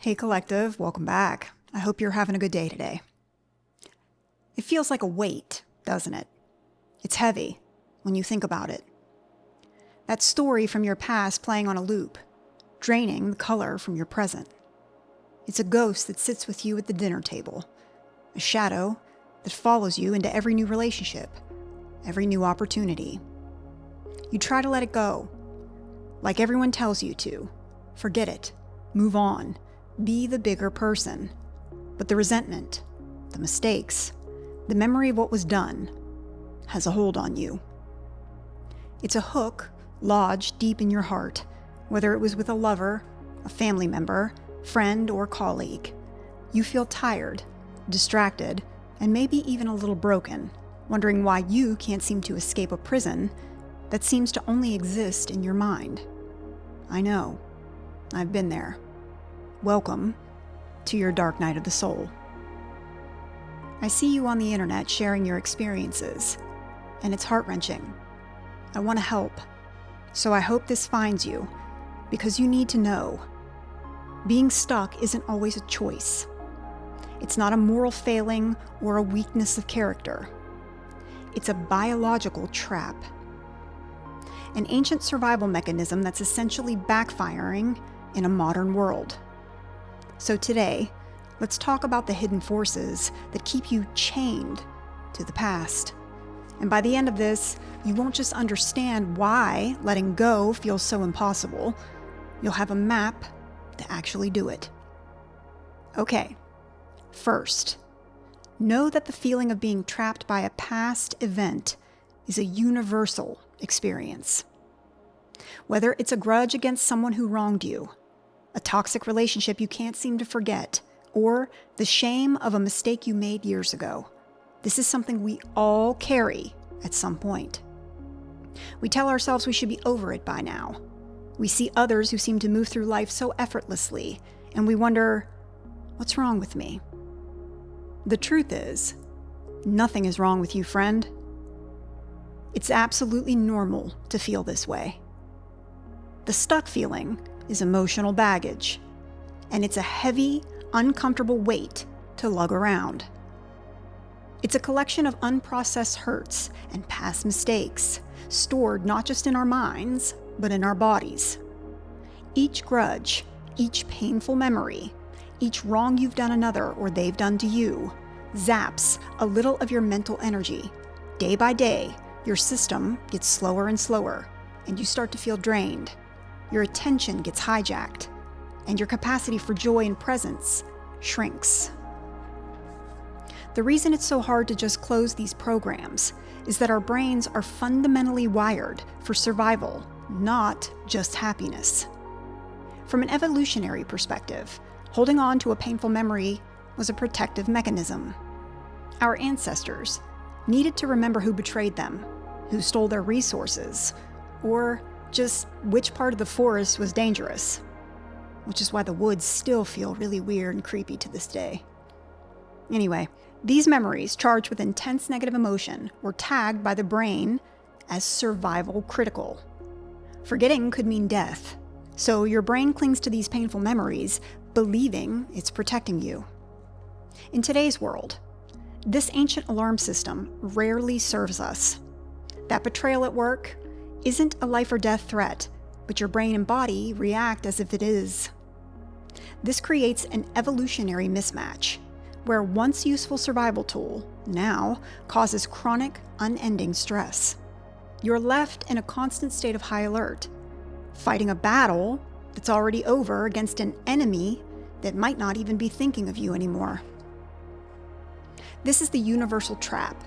Hey Collective, welcome back. I hope you're having a good day today. It feels like a weight, doesn't it? It's heavy when you think about it. That story from your past playing on a loop, draining the color from your present. It's a ghost that sits with you at the dinner table, a shadow that follows you into every new relationship, every new opportunity. You try to let it go, like everyone tells you to. Forget it, move on, be the bigger person. But the resentment, the mistakes, the memory of what was done has a hold on you. It's a hook lodged deep in your heart, whether it was with a lover, a family member, friend, or colleague. You feel tired, distracted, and maybe even a little broken, wondering why you can't seem to escape a prison that seems to only exist in your mind. I know. I've been there. Welcome to your dark night of the soul. I see you on the internet sharing your experiences, and it's heart-wrenching. I want to help, so I hope this finds you, because you need to know. Being stuck isn't always a choice. It's not a moral failing or a weakness of character. It's a biological trap. An ancient survival mechanism that's essentially backfiring in a modern world. So today, let's talk about the hidden forces that keep you chained to the past. And by the end of this, you won't just understand why letting go feels so impossible. You'll have a map to actually do it. Okay, first, know that the feeling of being trapped by a past event is a universal experience. Whether it's a grudge against someone who wronged you, a toxic relationship you can't seem to forget, or the shame of a mistake you made years ago, this is something we all carry at some point. We tell ourselves we should be over it by now. We see others who seem to move through life so effortlessly, and we wonder, what's wrong with me? The truth is, nothing is wrong with you, friend. It's absolutely normal to feel this way. The stuck feeling is emotional baggage, and it's a heavy, uncomfortable weight to lug around. It's a collection of unprocessed hurts and past mistakes, stored not just in our minds, but in our bodies. Each grudge, each painful memory, each wrong you've done another or they've done to you, zaps a little of your mental energy. Day by day, your system gets slower and slower, and you start to feel drained. Your attention gets hijacked, and your capacity for joy and presence shrinks. The reason it's so hard to just close these programs is that our brains are fundamentally wired for survival, not just happiness. From an evolutionary perspective, holding on to a painful memory was a protective mechanism. Our ancestors needed to remember who betrayed them, who stole their resources, or just which part of the forest was dangerous, which is why the woods still feel really weird and creepy to this day. Anyway, these memories charged with intense negative emotion were tagged by the brain as survival critical. Forgetting could mean death, so your brain clings to these painful memories, believing it's protecting you. In today's world, this ancient alarm system rarely serves us. That betrayal at work isn't a life or death threat, but your brain and body react as if it is. This creates an evolutionary mismatch, where once useful survival tool now causes chronic, unending stress. You're left in a constant state of high alert, fighting a battle that's already over against an enemy that might not even be thinking of you anymore. This is the universal trap.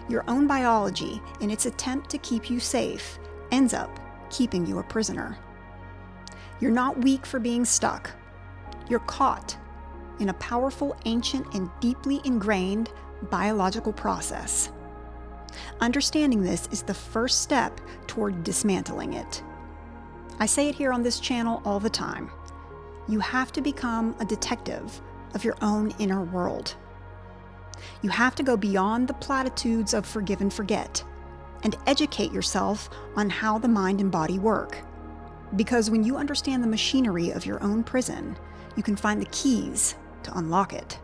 Your own biology, in its attempt to keep you safe, ends up keeping you a prisoner. You're not weak for being stuck. You're caught in a powerful, ancient, and deeply ingrained biological process. Understanding this is the first step toward dismantling it. I say it here on this channel all the time. You have to become a detective of your own inner world. You have to go beyond the platitudes of forgive and forget and educate yourself on how the mind and body work. Because when you understand the machinery of your own prison, you can find the keys to unlock it.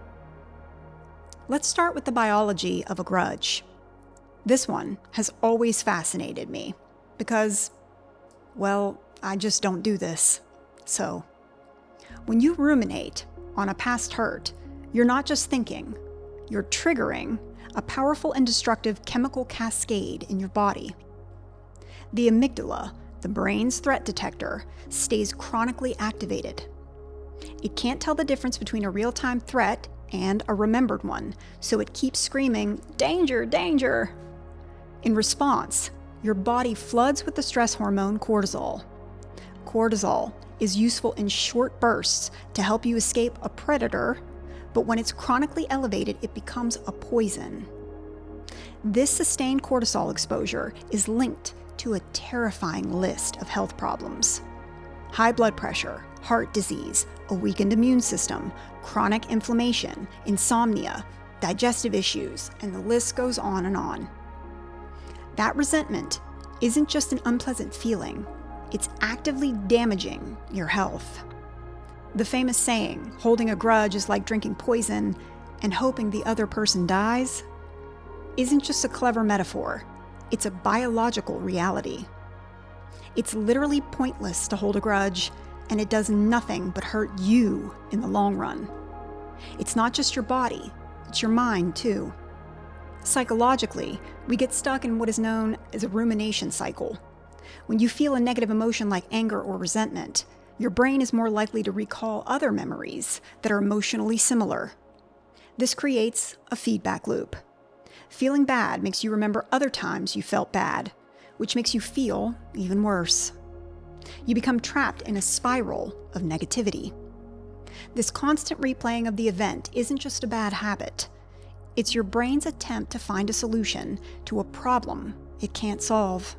Let's start with the biology of a grudge. This one has always fascinated me because, well, I just don't do this. So, when you ruminate on a past hurt, you're not just thinking, you're triggering a powerful and destructive chemical cascade in your body. The amygdala, the brain's threat detector, stays chronically activated. It can't tell the difference between a real-time threat and a remembered one, so it keeps screaming, "Danger, danger!" In response, your body floods with the stress hormone cortisol. Cortisol is useful in short bursts to help you escape a predator, but when it's chronically elevated, it becomes a poison. This sustained cortisol exposure is linked to a terrifying list of health problems: high blood pressure, heart disease, a weakened immune system, chronic inflammation, insomnia, digestive issues, and the list goes on and on. That resentment isn't just an unpleasant feeling, it's actively damaging your health. The famous saying, holding a grudge is like drinking poison and hoping the other person dies, isn't just a clever metaphor, it's a biological reality. It's literally pointless to hold a grudge, and it does nothing but hurt you in the long run. It's not just your body, it's your mind too. Psychologically, we get stuck in what is known as a rumination cycle. When you feel a negative emotion like anger or resentment, your brain is more likely to recall other memories that are emotionally similar. This creates a feedback loop. Feeling bad makes you remember other times you felt bad, which makes you feel even worse. You become trapped in a spiral of negativity. This constant replaying of the event isn't just a bad habit. It's your brain's attempt to find a solution to a problem it can't solve.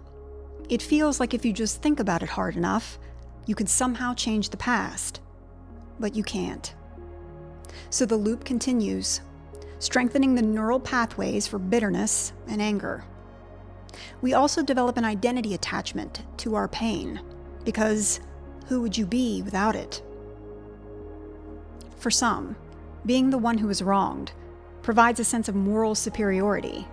It feels like if you just think about it hard enough, you can somehow change the past. But you can't. So the loop continues, strengthening the neural pathways for bitterness and anger. We also develop an identity attachment to our pain, because who would you be without it? For some, being the one who is wronged provides a sense of moral superiority,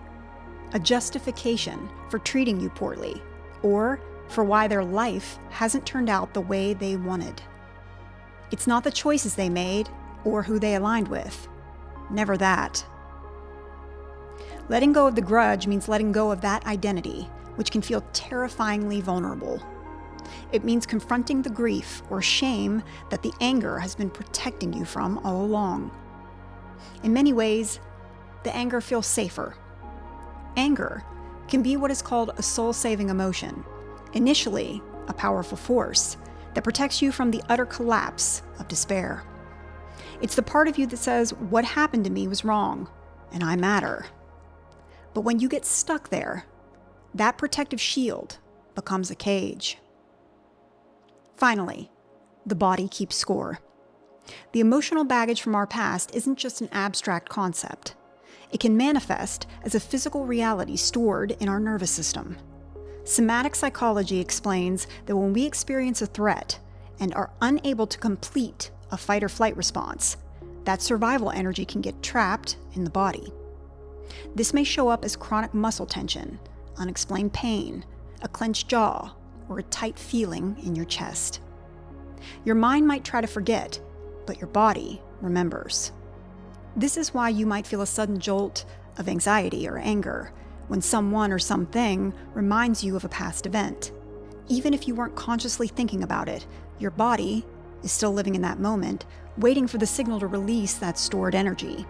a justification for treating you poorly, or for why their life hasn't turned out the way they wanted. It's not the choices they made or who they aligned with. Never that. Letting go of the grudge means letting go of that identity, which can feel terrifyingly vulnerable. It means confronting the grief or shame that the anger has been protecting you from all along. In many ways, the anger feels safer. Anger can be what is called a soul-saving emotion, initially a powerful force that protects you from the utter collapse of despair. It's the part of you that says, what happened to me was wrong, and I matter. But when you get stuck there, that protective shield becomes a cage. Finally, the body keeps score. The emotional baggage from our past isn't just an abstract concept. It can manifest as a physical reality stored in our nervous system. Somatic psychology explains that when we experience a threat and are unable to complete a fight or flight response, that survival energy can get trapped in the body. This may show up as chronic muscle tension, unexplained pain, a clenched jaw, or a tight feeling in your chest. Your mind might try to forget, but your body remembers. This is why you might feel a sudden jolt of anxiety or anger when someone or something reminds you of a past event. Even if you weren't consciously thinking about it, your body is still living in that moment, waiting for the signal to release that stored energy.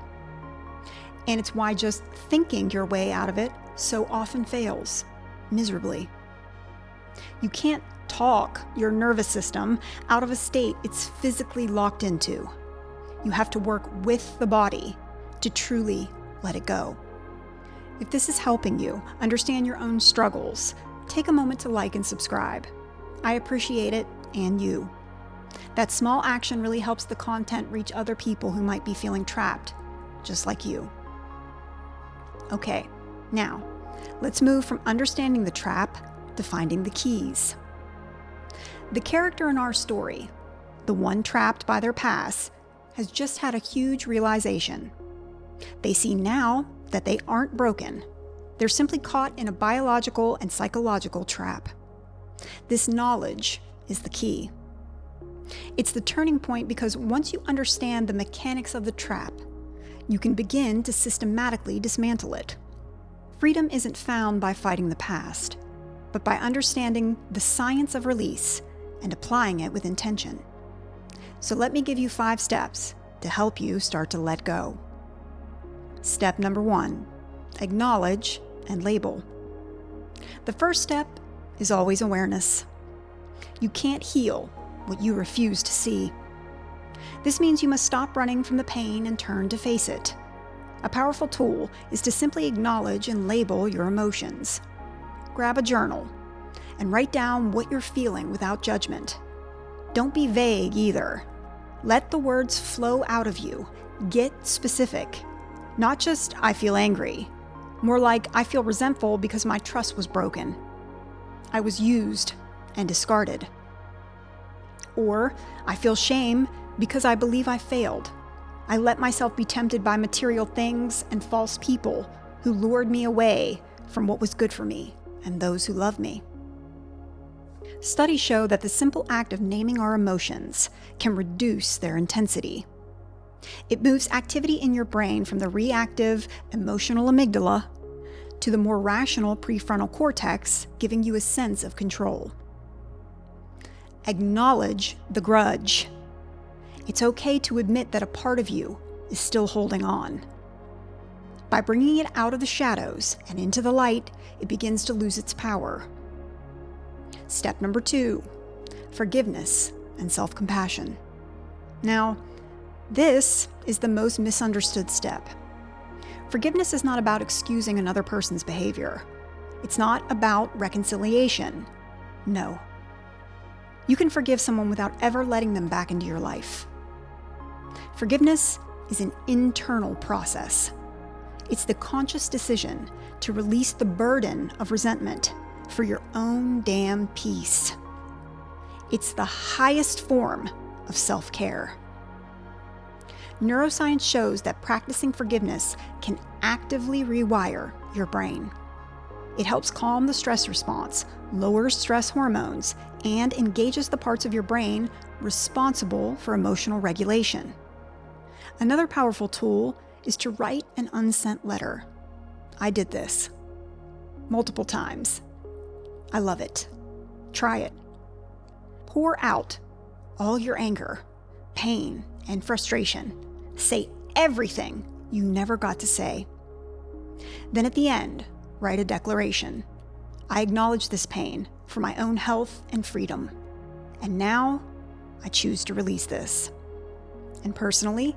And it's why just thinking your way out of it so often fails, miserably. You can't talk your nervous system out of a state it's physically locked into. You have to work with the body to truly let it go. If this is helping you understand your own struggles, take a moment to like and subscribe. I appreciate it, and you. That small action really helps the content reach other people who might be feeling trapped, just like you. Okay, now, let's move from understanding the trap to finding the keys. The character in our story, the one trapped by their past, has just had a huge realization. They see now that they aren't broken. They're simply caught in a biological and psychological trap. This knowledge is the key. It's the turning point because once you understand the mechanics of the trap, you can begin to systematically dismantle it. Freedom isn't found by fighting the past, but by understanding the science of release and applying it with intention. So let me give you 5 steps to help you start to let go. Step number 1, acknowledge and label. The first step is always awareness. You can't heal what you refuse to see. This means you must stop running from the pain and turn to face it. A powerful tool is to simply acknowledge and label your emotions. Grab a journal and write down what you're feeling without judgment. Don't be vague either. Let the words flow out of you. Get specific. Not just, I feel angry. More like, I feel resentful because my trust was broken. I was used and discarded. Or, I feel shame because I believe I failed. I let myself be tempted by material things and false people who lured me away from what was good for me and those who love me. Studies show that the simple act of naming our emotions can reduce their intensity. It moves activity in your brain from the reactive, emotional amygdala to the more rational prefrontal cortex, giving you a sense of control. Acknowledge the grudge. It's okay to admit that a part of you is still holding on. By bringing it out of the shadows and into the light, it begins to lose its power. Step number 2, forgiveness and self-compassion. Now, this is the most misunderstood step. Forgiveness is not about excusing another person's behavior. It's not about reconciliation. No. You can forgive someone without ever letting them back into your life. Forgiveness is an internal process. It's the conscious decision to release the burden of resentment for your own damn peace. It's the highest form of self-care. Neuroscience shows that practicing forgiveness can actively rewire your brain. It helps calm the stress response, lowers stress hormones, and engages the parts of your brain responsible for emotional regulation. Another powerful tool is to write an unsent letter. I did this multiple times. I love it. Try it. Pour out all your anger, pain, and frustration. Say everything you never got to say. Then at the end, write a declaration. I acknowledge this pain for my own health and freedom. And now I choose to release this. And personally,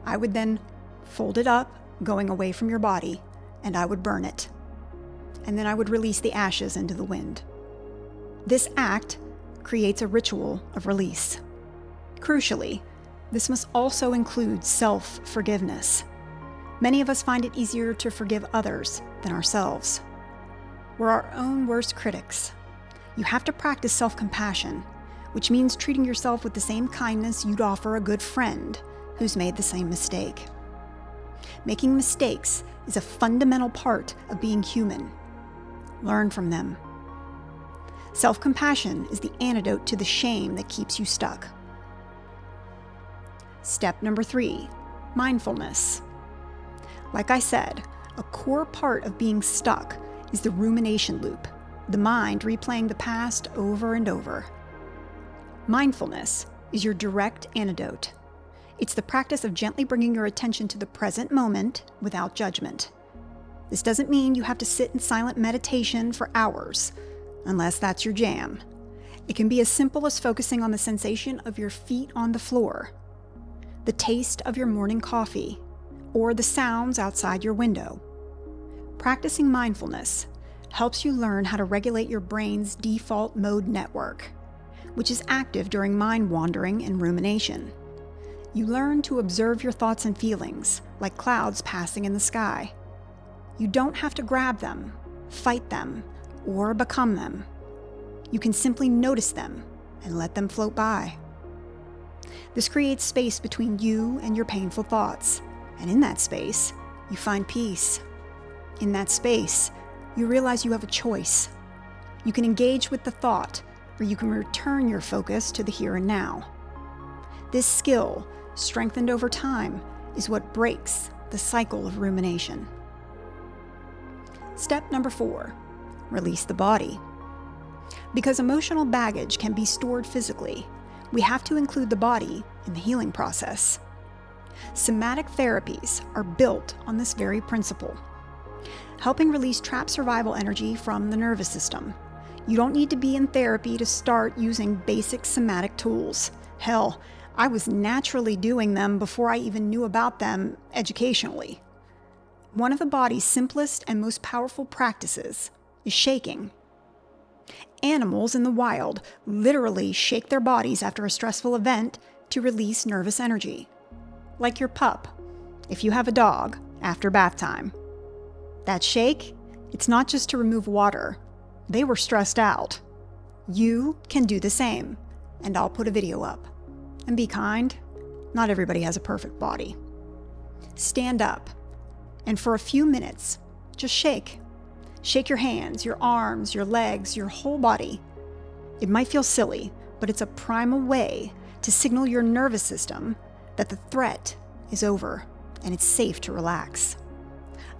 I would then fold it up, going away from your body, and I would burn it. And then I would release the ashes into the wind. This act creates a ritual of release. Crucially, this must also include self-forgiveness. Many of us find it easier to forgive others than ourselves. We're our own worst critics. You have to practice self-compassion, which means treating yourself with the same kindness you'd offer a good friend who's made the same mistake. Making mistakes is a fundamental part of being human. Learn from them. Self-compassion is the antidote to the shame that keeps you stuck. Step number 3, mindfulness. Like I said, a core part of being stuck is the rumination loop, the mind replaying the past over and over. Mindfulness is your direct antidote. It's the practice of gently bringing your attention to the present moment without judgment. This doesn't mean you have to sit in silent meditation for hours, unless that's your jam. It can be as simple as focusing on the sensation of your feet on the floor, the taste of your morning coffee, or the sounds outside your window. Practicing mindfulness helps you learn how to regulate your brain's default mode network, which is active during mind wandering and rumination. You learn to observe your thoughts and feelings, like clouds passing in the sky. You don't have to grab them, fight them, or become them. You can simply notice them and let them float by. This creates space between you and your painful thoughts, and in that space, you find peace. In that space, you realize you have a choice. You can engage with the thought, or you can return your focus to the here and now. This skill, strengthened over time, is what breaks the cycle of rumination. Step number 4, release the body. Because emotional baggage can be stored physically, we have to include the body in the healing process. Somatic therapies are built on this very principle, helping release trapped survival energy from the nervous system. You don't need to be in therapy to start using basic somatic tools. Hell, I was naturally doing them before I even knew about them educationally. One of the body's simplest and most powerful practices is shaking. Animals in the wild literally shake their bodies after a stressful event to release nervous energy. Like your pup, if you have a dog, after bath time. That shake, it's not just to remove water. They were stressed out. You can do the same, and I'll put a video up. And be kind. Not everybody has a perfect body. Stand up, and for a few minutes, just shake. Shake your hands, your arms, your legs, your whole body. It might feel silly, but it's a primal way to signal your nervous system that the threat is over and it's safe to relax.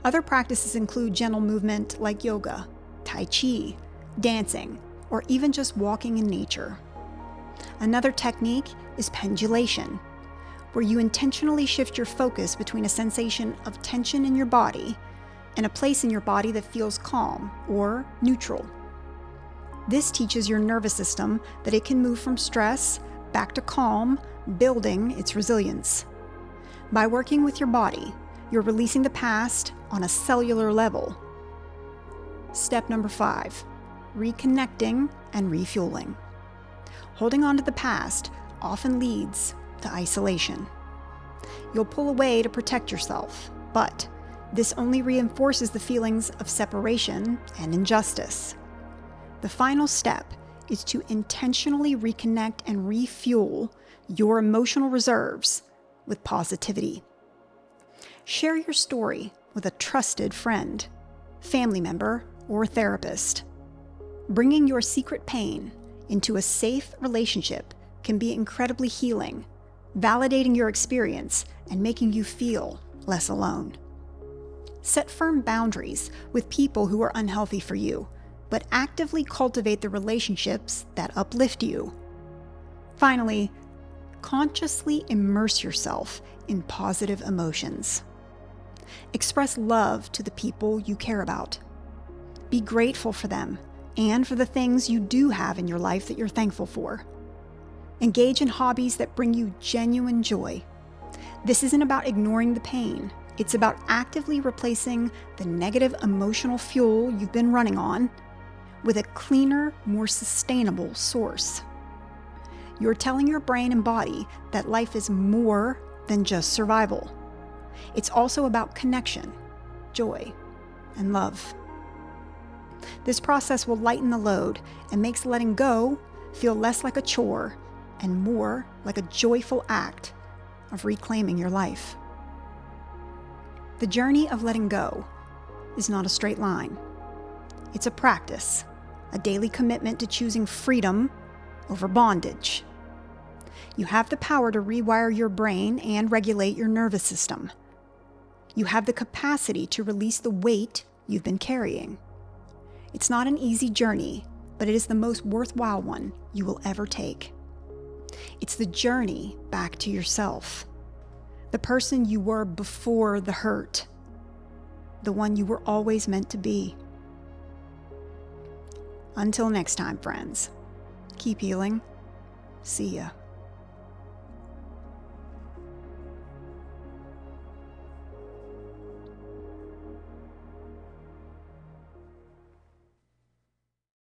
Other practices include gentle movement like yoga, tai chi, dancing, or even just walking in nature. Another technique is pendulation, where you intentionally shift your focus between a sensation of tension in your body and a place in your body that feels calm or neutral. This teaches your nervous system that it can move from stress back to calm, building its resilience. By working with your body, you're releasing the past on a cellular level. Step number 5, reconnecting and refueling. Holding on to the past often leads to isolation. You'll pull away to protect yourself, but this only reinforces the feelings of separation and injustice. The final step is to intentionally reconnect and refuel your emotional reserves with positivity. Share your story with a trusted friend, family member, or therapist. Bringing your secret pain into a safe relationship can be incredibly healing, validating your experience and making you feel less alone. Set firm boundaries with people who are unhealthy for you, but actively cultivate the relationships that uplift you. Finally, consciously immerse yourself in positive emotions. Express love to the people you care about. Be grateful for them and for the things you do have in your life that you're thankful for. Engage in hobbies that bring you genuine joy. This isn't about ignoring the pain. It's about actively replacing the negative emotional fuel you've been running on with a cleaner, more sustainable source. You're telling your brain and body that life is more than just survival. It's also about connection, joy, and love. This process will lighten the load and makes letting go feel less like a chore and more like a joyful act of reclaiming your life. The journey of letting go is not a straight line. It's a practice, a daily commitment to choosing freedom over bondage. You have the power to rewire your brain and regulate your nervous system. You have the capacity to release the weight you've been carrying. It's not an easy journey, but it is the most worthwhile one you will ever take. It's the journey back to yourself, the person you were before the hurt, the one you were always meant to be. Until next time, friends, keep healing. See ya.